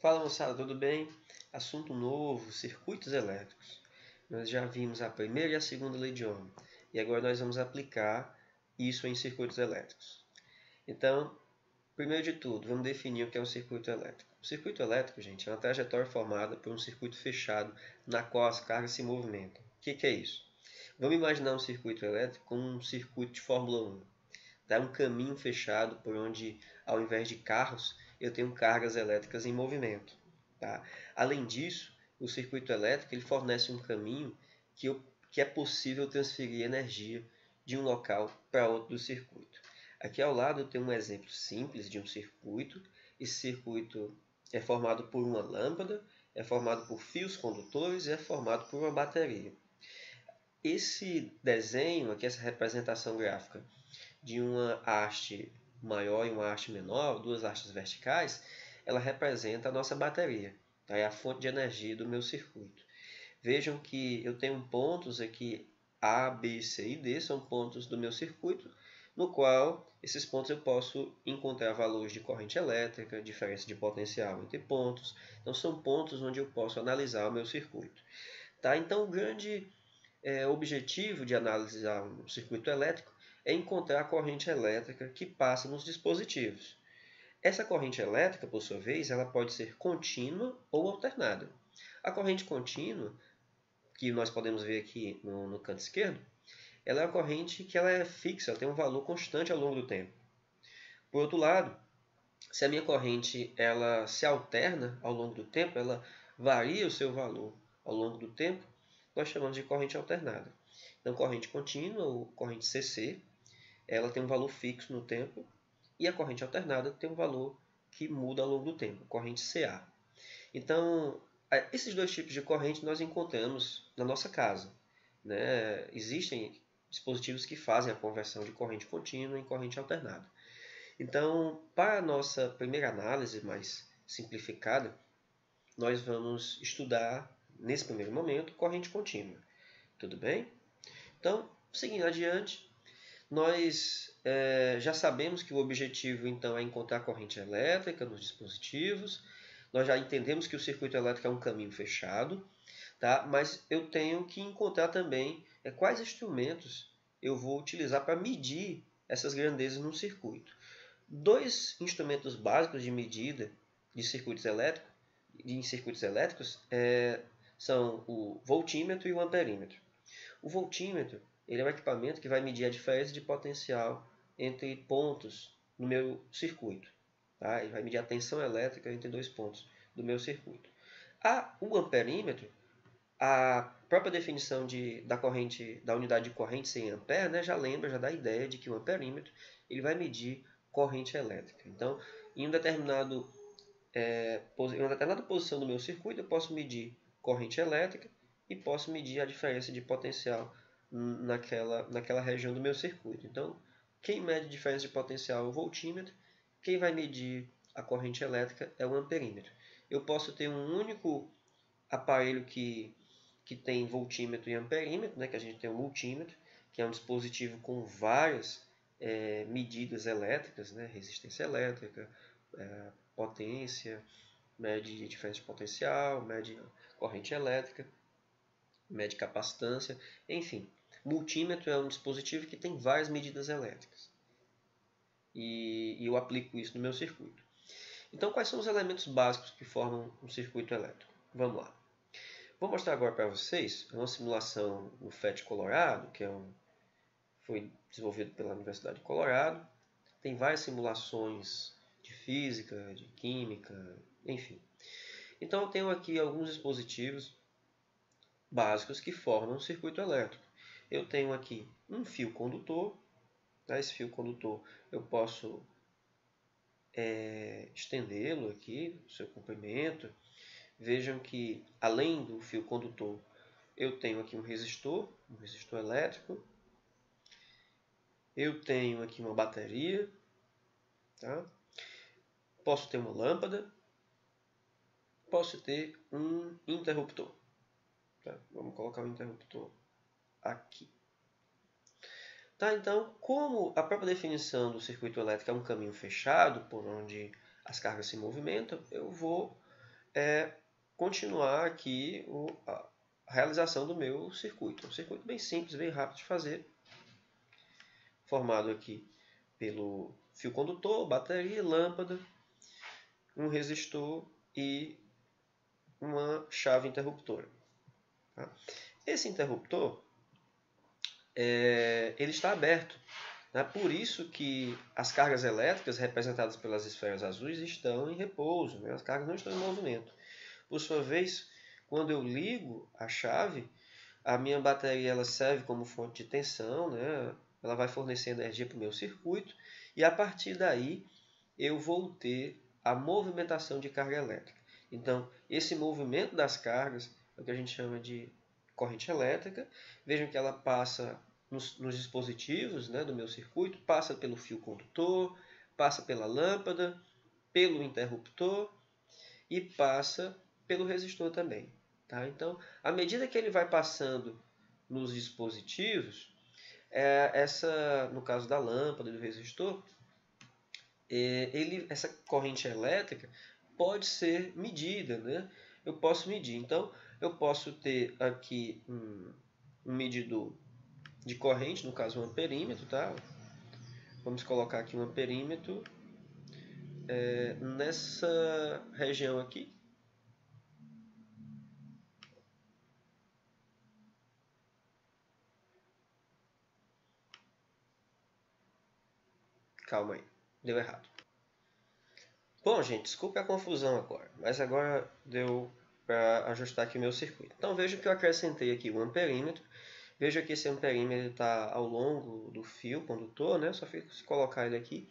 Fala moçada, tudo bem? Assunto novo, circuitos elétricos. Nós já vimos a primeira e a segunda lei de Ohm, e agora nós vamos aplicar isso em circuitos elétricos. Então, primeiro de tudo, vamos definir o que é um circuito elétrico. O circuito elétrico, gente, é uma trajetória formada por um circuito fechado na qual as cargas se movimentam. O que é isso? Vamos imaginar um circuito elétrico como um circuito de Fórmula 1. É um caminho fechado por onde, ao invés de carros, eu tenho cargas elétricas em movimento. Tá? Além disso, o circuito elétrico ele fornece um caminho que é possível transferir energia de um local para outro do circuito. Aqui ao lado eu tenho um exemplo simples de um circuito. Esse circuito é formado por uma lâmpada, é formado por fios condutores e é formado por uma bateria. Esse desenho aqui, essa representação gráfica de uma haste maior e uma haste menor, duas hastes verticais, ela representa a nossa bateria, tá? É a fonte de energia do meu circuito. Vejam que eu tenho pontos aqui A, B, C e D, são pontos do meu circuito, no qual esses pontos eu posso encontrar valores de corrente elétrica, diferença de potencial entre pontos. Então são pontos onde eu posso analisar o meu circuito. Tá? Então o grande objetivo de analisar um circuito elétrico é encontrar a corrente elétrica que passa nos dispositivos. Essa corrente elétrica, por sua vez, ela pode ser contínua ou alternada. A corrente contínua, que nós podemos ver aqui no canto esquerdo, ela é uma corrente que ela é fixa, ela tem um valor constante ao longo do tempo. Por outro lado, se a minha corrente ela se alterna ao longo do tempo, ela varia o seu valor ao longo do tempo, nós chamamos de corrente alternada. Então, corrente contínua, ou corrente CC, ela tem um valor fixo no tempo, e a corrente alternada tem um valor que muda ao longo do tempo, corrente CA. Então, esses dois tipos de corrente nós encontramos na nossa casa. Né? Existem dispositivos que fazem a conversão de corrente contínua em corrente alternada. Então, para a nossa primeira análise mais simplificada, nós vamos estudar, nesse primeiro momento, corrente contínua. Tudo bem? Então, seguindo adiante, nós já sabemos que o objetivo então é encontrar corrente elétrica nos dispositivos. Nós já entendemos que o circuito elétrico é um caminho fechado, tá? Mas eu tenho que encontrar também quais instrumentos eu vou utilizar para medir essas grandezas no circuito. Dois instrumentos básicos de medida de circuitos elétricos são o voltímetro e o amperímetro. O voltímetro ele é um equipamento que vai medir a diferença de potencial entre pontos no meu circuito. Tá? Ele vai medir a tensão elétrica entre dois pontos do meu circuito. O amperímetro, a própria definição da corrente, da unidade de corrente em ampere, né, já lembra, já dá a ideia de que o amperímetro ele vai medir corrente elétrica. Então, em uma determinada posição do meu circuito, eu posso medir corrente elétrica e posso medir a diferença de potencial naquela região do meu circuito. Então, quem mede a diferença de potencial é o voltímetro, quem vai medir a corrente elétrica é o amperímetro. Eu posso ter um único aparelho que tem voltímetro e amperímetro, né, que a gente tem o multímetro, que é um dispositivo com várias medidas elétricas, né, resistência elétrica, potência, mede diferença de potencial, mede corrente elétrica, mede capacitância, enfim. Multímetro é um dispositivo que tem várias medidas elétricas. E eu aplico isso no meu circuito. Então, quais são os elementos básicos que formam um circuito elétrico? Vamos lá. Vou mostrar agora para vocês uma simulação no FET Colorado, que foi desenvolvido pela Universidade de Colorado. Tem várias simulações de física, de química, enfim. Então eu tenho aqui alguns dispositivos básicos que formam um circuito elétrico. Eu tenho aqui um fio condutor. Tá? Esse fio condutor eu posso estendê-lo aqui, o seu comprimento. Vejam que além do fio condutor eu tenho aqui um resistor elétrico. Eu tenho aqui uma bateria. Tá? Posso ter uma lâmpada. Posso ter um interruptor. Tá? Vamos colocar o interruptor aqui. Tá? Então, como a própria definição do circuito elétrico é um caminho fechado, por onde as cargas se movimentam, eu vou continuar aqui a realização do meu circuito. Um circuito bem simples, bem rápido de fazer, formado aqui pelo fio condutor, bateria, lâmpada, um resistor e uma chave interruptora. Tá? Esse interruptor ele está aberto. Né? Por isso que as cargas elétricas representadas pelas esferas azuis estão em repouso. Né? As cargas não estão em movimento. Por sua vez, quando eu ligo a chave, a minha bateria ela serve como fonte de tensão, né? Ela vai fornecer energia para o meu circuito e a partir daí eu vou ter a movimentação de carga elétrica. Então, esse movimento das cargas é o que a gente chama de corrente elétrica. Vejam que ela passa nos dispositivos, né, do meu circuito, passa pelo fio condutor, passa pela lâmpada, pelo interruptor e passa pelo resistor também. Tá? Então, à medida que ele vai passando nos dispositivos, no caso da lâmpada e do resistor, essa corrente elétrica pode ser medida. Né? Eu posso medir. Então, eu posso ter aqui um medidor de corrente, no caso um amperímetro. Tá? Vamos colocar aqui um amperímetro nessa região aqui. Calma aí, deu errado. Bom, gente, desculpe a confusão agora, mas agora deu para ajustar aqui o meu circuito. Então veja que eu acrescentei aqui o amperímetro. Veja que esse amperímetro está ao longo do fio condutor, né? Só fica se colocar ele aqui.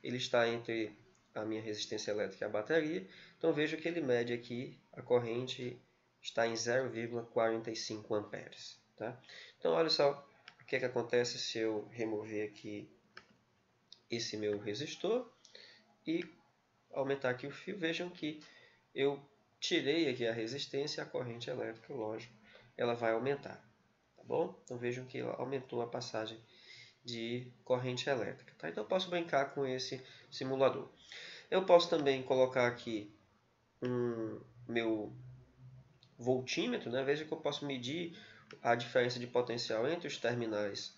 Ele está entre a minha resistência elétrica e a bateria. Então veja que ele mede aqui, a corrente está em 0,45 amperes. Tá? Então olha só o que acontece se eu remover aqui esse meu resistor e aumentar aqui o fio. Vejam que eu tirei aqui a resistência e a corrente elétrica, lógico, ela vai aumentar. Tá bom? Então vejam que aumentou a passagem de corrente elétrica. Tá? Então eu posso brincar com esse simulador. Eu posso também colocar aqui meu voltímetro. Né? Veja que eu posso medir a diferença de potencial entre os terminais,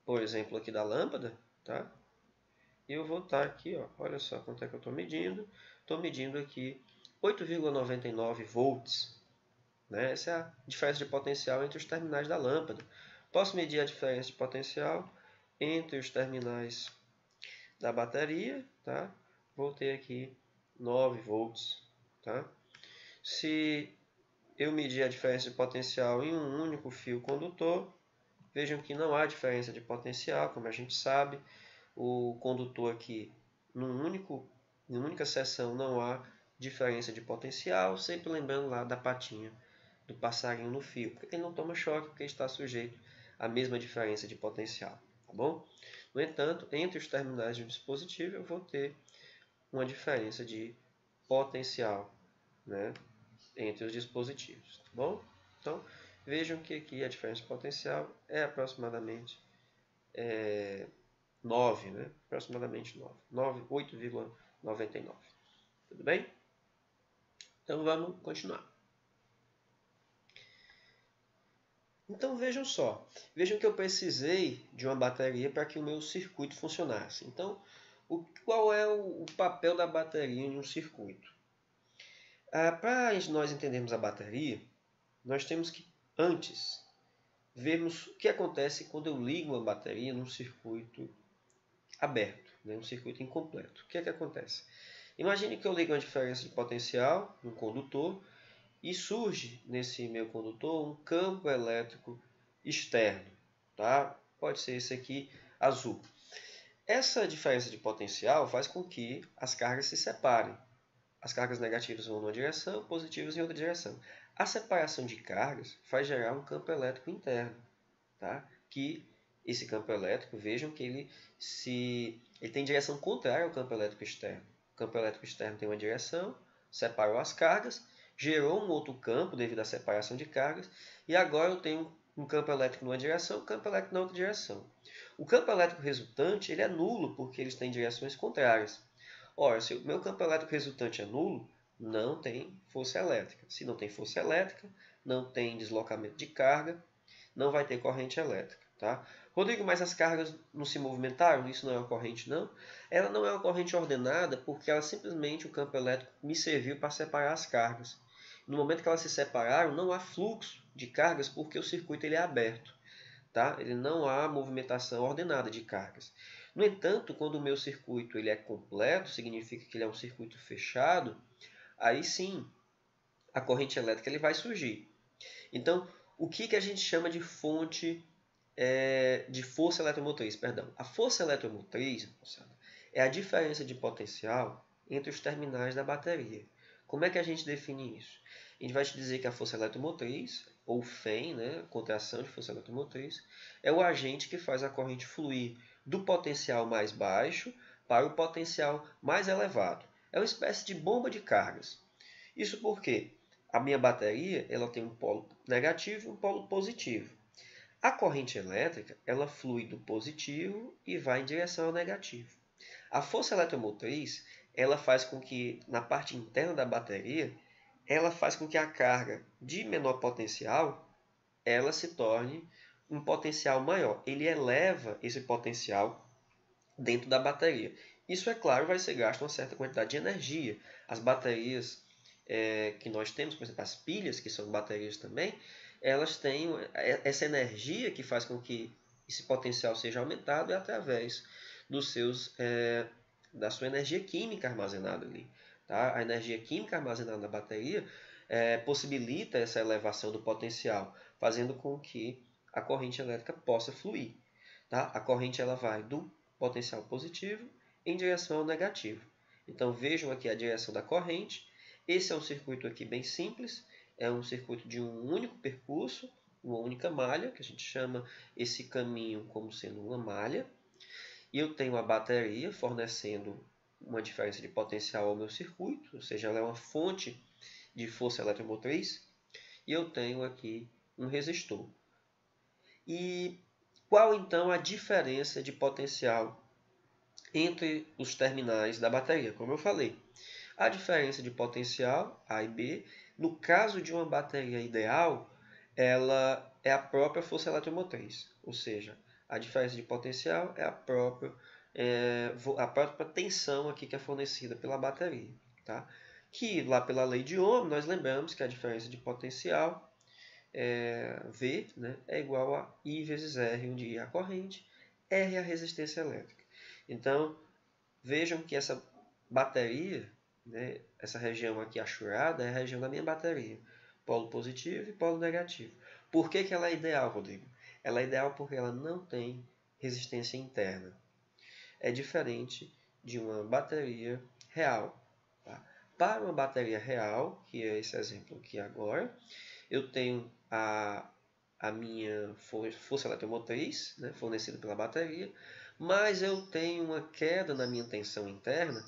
por exemplo, aqui da lâmpada. Tá? E eu vou estar aqui, ó, olha só quanto é que eu estou medindo. Estou medindo aqui 8,99 volts. Né? Essa é a diferença de potencial entre os terminais da lâmpada. Posso medir a diferença de potencial entre os terminais da bateria. Tá? Vou ter aqui 9 volts. Tá? Se eu medir a diferença de potencial em um único fio condutor, vejam que não há diferença de potencial, como a gente sabe. O condutor aqui, numa única seção, não há diferença de potencial, sempre lembrando lá da patinha do passarinho no fio, porque ele não toma choque, porque está sujeito à mesma diferença de potencial. Tá bom? No entanto, entre os terminais de um dispositivo, eu vou ter uma diferença de potencial, né, entre os dispositivos. Tá bom? Então, vejam que aqui a diferença de potencial é aproximadamente 9, né? Aproximadamente 9, 8,99. Tudo bem? Então vamos continuar. Então vejam só, vejam que eu precisei de uma bateria para que o meu circuito funcionasse. Então, qual é o papel da bateria em um circuito? Para nós entendermos a bateria, nós temos que antes vermos o que acontece quando eu ligo uma bateria num circuito aberto, né? Um circuito incompleto. O que acontece? Imagine que eu ligo uma diferença de potencial no condutor e surge nesse meu condutor um campo elétrico externo. Tá? Pode ser esse aqui, azul. Essa diferença de potencial faz com que as cargas se separem. As cargas negativas vão numa direção, positivas em outra direção. A separação de cargas faz gerar um campo elétrico interno. Tá? Que esse campo elétrico, vejam que ele tem direção contrária ao campo elétrico externo. O campo elétrico externo tem uma direção, separou as cargas, gerou um outro campo devido à separação de cargas, e agora eu tenho um campo elétrico numa direção, um campo elétrico na outra direção. O campo elétrico resultante ele é nulo porque eles têm direções contrárias. Ora, se o meu campo elétrico resultante é nulo, Não tem força elétrica. Se não tem força elétrica, não tem deslocamento de carga, não vai ter corrente elétrica. Tá? Rodrigo, mas as cargas não se movimentaram? Isso não é uma corrente, não? Ela não é uma corrente ordenada porque ela simplesmente, o campo elétrico me serviu para separar as cargas. No momento que elas se separaram, não há fluxo de cargas porque o circuito ele é aberto. Tá? Ele não há movimentação ordenada de cargas. No entanto, quando o meu circuito ele é completo, significa que ele é um circuito fechado, aí sim a corrente elétrica ele vai surgir. Então, o que a gente chama de fonte de força eletromotriz? Perdão. A força eletromotriz é a diferença de potencial entre os terminais da bateria. Como é que a gente define isso? A gente vai te dizer que a força eletromotriz, ou FEM, né, contração de força eletromotriz, é o agente que faz a corrente fluir do potencial mais baixo para o potencial mais elevado. É uma espécie de bomba de cargas. Isso porque a minha bateria ela tem um polo negativo e um polo positivo. A corrente elétrica ela flui do positivo e vai em direção ao negativo. A força eletromotriz ela faz com que na parte interna da bateria ela faz com que a carga de menor potencial ela se torne um potencial maior. Ele eleva esse potencial dentro da bateria. Isso, é claro, vai ser gasto uma certa quantidade de energia. As baterias que nós temos, por exemplo, as pilhas, que são baterias também, elas têm essa energia que faz com que esse potencial seja aumentado é através da sua energia química armazenada ali. Tá? A energia química armazenada na bateria possibilita essa elevação do potencial, fazendo com que a corrente elétrica possa fluir. Tá? A corrente ela vai do potencial positivo em direção ao negativo. Então vejam aqui a direção da corrente. Esse é um circuito aqui bem simples, é um circuito de um único percurso, uma única malha, que a gente chama esse caminho como sendo uma malha. E eu tenho a bateria fornecendo uma diferença de potencial ao meu circuito, ou seja, ela é uma fonte de força eletromotriz. E eu tenho aqui um resistor. E qual então a diferença de potencial entre os terminais da bateria? Como eu falei, a diferença de potencial A e B, no caso de uma bateria ideal, ela é a própria força eletromotriz, ou seja, a diferença de potencial é a própria tensão aqui que é fornecida pela bateria. Tá? Que lá pela lei de Ohm, nós lembramos que a diferença de potencial V, né, é igual a I vezes R, onde I é a corrente, R é a resistência elétrica. Então, vejam que essa bateria, né, essa região aqui achurada, é a região da minha bateria. Polo positivo e polo negativo. Por que ela é ideal, Rodrigo? Ela é ideal porque ela não tem resistência interna. É diferente de uma bateria real. Tá? Para uma bateria real, que é esse exemplo aqui agora, eu tenho a minha força eletromotriz, né, fornecida pela bateria, mas eu tenho uma queda na minha tensão interna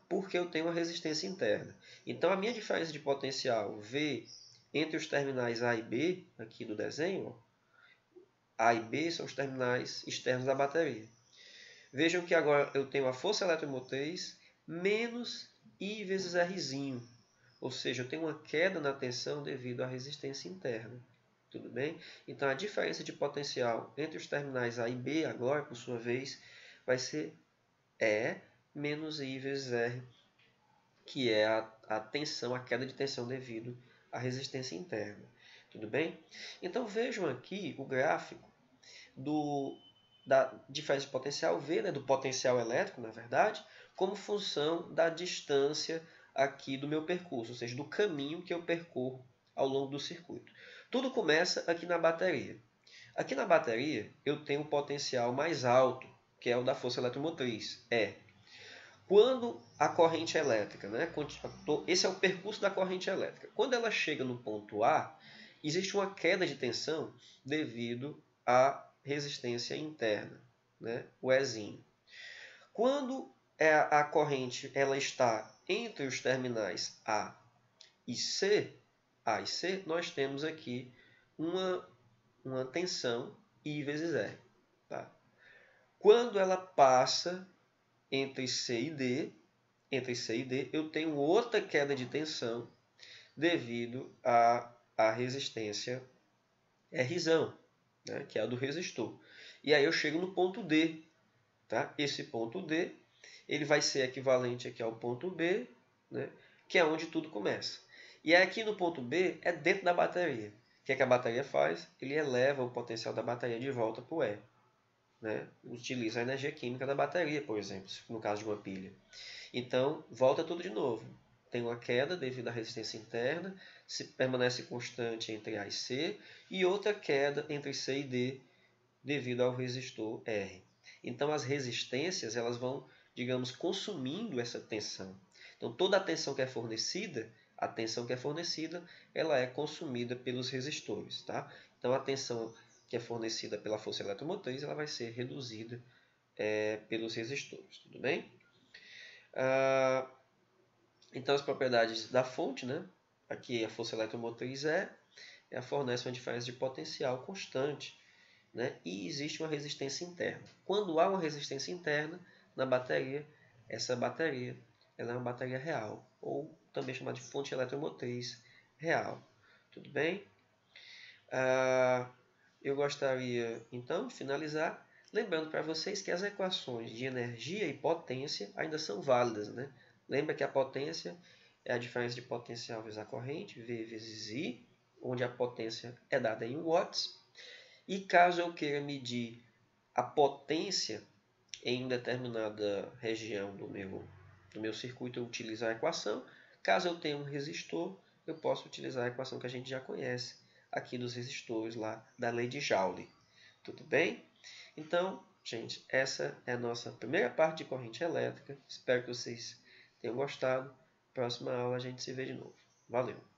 porque eu tenho uma resistência interna. Então, a minha diferença de potencial V entre os terminais A e B, aqui do desenho, A e B são os terminais externos da bateria. Vejam que agora eu tenho a força eletromotriz menos I vezes Rzinho. Ou seja, eu tenho uma queda na tensão devido à resistência interna. Tudo bem? Então, a diferença de potencial entre os terminais A e B, agora, por sua vez, vai ser E menos I vezes R, que é a tensão, a queda de tensão devido à resistência interna. Tudo bem? Então, vejam aqui o gráfico da diferença de potencial V, né, do potencial elétrico, na verdade, como função da distância aqui do meu percurso, ou seja, do caminho que eu percorro ao longo do circuito. Tudo começa aqui na bateria. Aqui na bateria eu tenho um potencial mais alto, que é o da força eletromotriz, E. Quando a corrente elétrica, né, esse é o percurso da corrente elétrica. Quando ela chega no ponto A, existe uma queda de tensão devido à resistência interna, né, o Ezinho. Quando a corrente ela está entre os terminais A e C, nós temos aqui uma tensão I vezes R. Tá? Quando ela passa entre C e D, entre C e D, eu tenho outra queda de tensão devido à resistência R, né, que é a do resistor. E aí eu chego no ponto D. Tá? Esse ponto D ele vai ser equivalente aqui ao ponto B, né, que é onde tudo começa. E aqui no ponto B é dentro da bateria. O que é que a bateria faz? Ele eleva o potencial da bateria de volta para o E. Né? Utiliza a energia química da bateria, por exemplo, no caso de uma pilha. Então, volta tudo de novo. Tem uma queda devido à resistência interna, se permanece constante entre A e C, e outra queda entre C e D devido ao resistor R. Então, as resistências elas vão, digamos, consumindo essa tensão. Então, toda a tensão que é fornecida, ela é consumida pelos resistores. Tá? Então, a tensão que é fornecida pela força eletromotriz ela vai ser reduzida pelos resistores. Tudo bem? Então, as propriedades da fonte, né? Aqui a força eletromotriz ela fornece uma diferença de potencial constante, né? E existe uma resistência interna. Quando há uma resistência interna na bateria, essa bateria ela é uma bateria real, ou também chamada de fonte eletromotriz real. Tudo bem? Eu gostaria, então, de finalizar lembrando para vocês que as equações de energia e potência ainda são válidas, né? Lembra que a potência é a diferença de potencial vezes a corrente, V vezes I, onde a potência é dada em watts. E caso eu queira medir a potência em determinada região do meu circuito, eu utilizo a equação. Caso eu tenha um resistor, eu posso utilizar a equação que a gente já conhece aqui dos resistores lá da lei de Joule. Tudo bem? Então, gente, essa é a nossa primeira parte de corrente elétrica. Espero que vocês tenham gostado. Próxima aula a gente se vê de novo. Valeu!